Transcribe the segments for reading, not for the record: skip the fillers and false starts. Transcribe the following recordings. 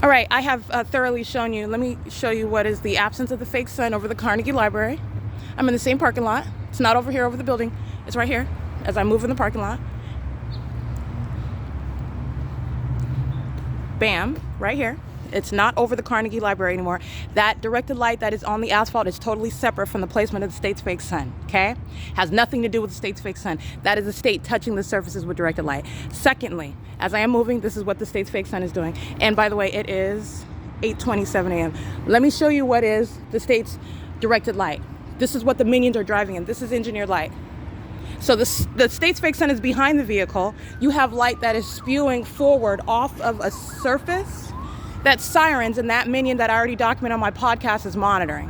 All right, I have thoroughly shown you. Let me show you what is the absence of the fake sun over the Carnegie Library. I'm in the same parking lot. It's not over here over the building. It's right here as I move in the parking lot. Bam, right here. It's not over the Carnegie Library anymore. That directed light that is on the asphalt is totally separate from the placement of the state's fake sun, okay? Has nothing to do with the state's fake sun. That is the state touching the surfaces with directed light. Secondly, as I am moving, this is what the state's fake sun is doing. And by the way, it is 8:27 a.m. Let me show you what is the state's directed light. This is what the minions are driving in. This is engineered light. So the state's fake sun is behind the vehicle. You have light that is spewing forward off of a surface that sirens and that minion that I already documented on my podcast is monitoring.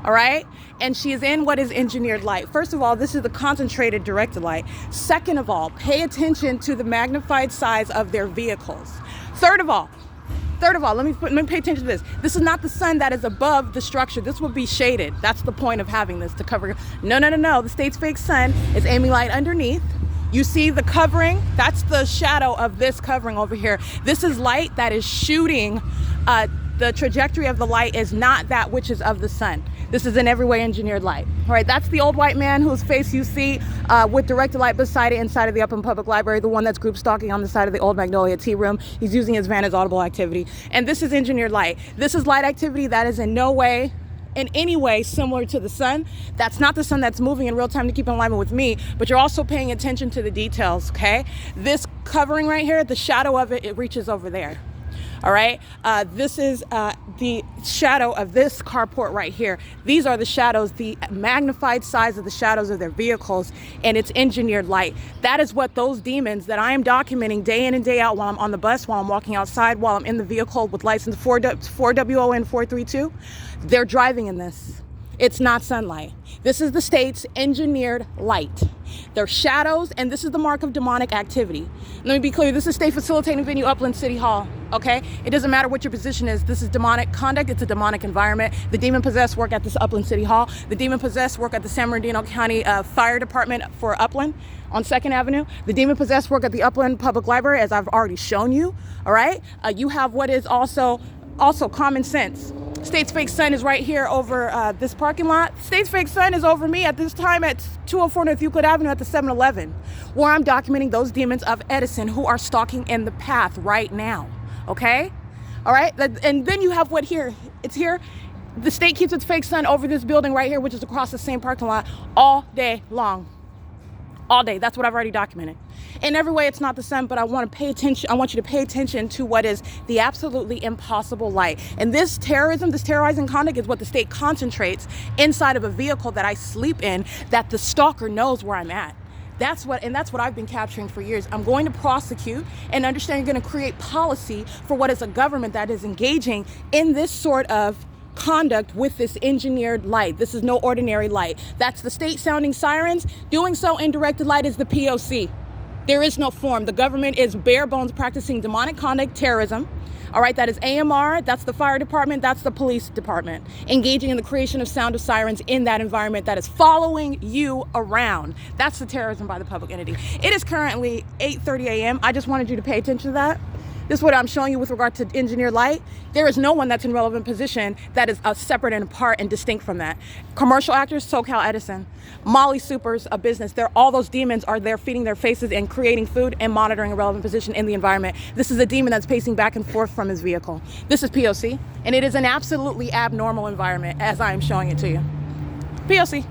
All right? And she is in what is engineered light. First of all, this is the concentrated directed light. Second of all, pay attention to the magnified size of their vehicles. Third of all, let me pay attention to this. This is not the sun that is above the structure. This will be shaded. That's the point of having this, to cover. No. The state's fake sun is aiming light underneath. You see the covering? That's the shadow of this covering over here. This is light that is shooting. The trajectory of the light is not that which is of the sun. This is in every way engineered light. All right, that's the old white man whose face you see with directed light beside it inside of the Upland Public Library, the one that's group stalking on the side of the old Magnolia Tea Room. He's using his van as audible activity. And this is engineered light. This is light activity that is in any way similar to the sun. That's not the sun that's moving in real time to keep in alignment with me, but you're also paying attention to the details, okay? This covering right here, the shadow of it reaches over there. All right, this is the shadow of this carport right here. These are the shadows, the magnified size of the shadows of their vehicles, and it's engineered light. That is what those demons that I am documenting day in and day out while I'm on the bus, while I'm walking outside, while I'm in the vehicle with license 4WON 432, they're driving in this. It's not sunlight. This is the state's engineered light. They're shadows, and this is the mark of demonic activity. Let me be clear, this is state facilitating venue, Upland City Hall, okay? It doesn't matter what your position is. This is demonic conduct. It's a demonic environment. The demon-possessed work at this Upland City Hall. The demon-possessed work at the San Bernardino County Fire Department for Upland on 2nd Avenue. The demon-possessed work at the Upland Public Library, as I've already shown you, all right? You have what is also common sense. State's fake sun is right here over this parking lot. State's fake sun is over me at this time at 204 North Euclid Avenue at the 7-Eleven, where I'm documenting those demons of Edison who are stalking in the path right now, okay? All right, and then you have what here? It's here. The state keeps its fake sun over this building right here, which is across the same parking lot all day long. All day. That's what I've already documented. In every way, it's not the sun, but I want to pay attention. I want you to pay attention to what is the absolutely impossible light. And this terrorism, this terrorizing conduct is what the state concentrates inside of a vehicle that I sleep in, that the stalker knows where I'm at. That's what I've been capturing for years. I'm going to prosecute and understand you're going to create policy for what is a government that is engaging in this sort of conduct with this engineered light. This is no ordinary light. That's the state sounding sirens. Doing so in directed light is the P.O.C. There is no form. The government is bare bones practicing demonic conduct, terrorism. All right, that is AMR, that's the fire department, that's the police department, engaging in the creation of sound of sirens in that environment that is following you around. That's the terrorism by the public entity. It is currently 8:30 a.m. I just wanted you to pay attention to that. This is what I'm showing you with regard to engineered light. There is no one that's in relevant position that is separate and apart and distinct from that. Commercial actors, SoCal Edison. Molly Supers, a business. All those demons are there feeding their faces and creating food and monitoring a relevant position in the environment. This is a demon that's pacing back and forth from his vehicle. This is P.O.C. and it is an absolutely abnormal environment as I am showing it to you. P.O.C.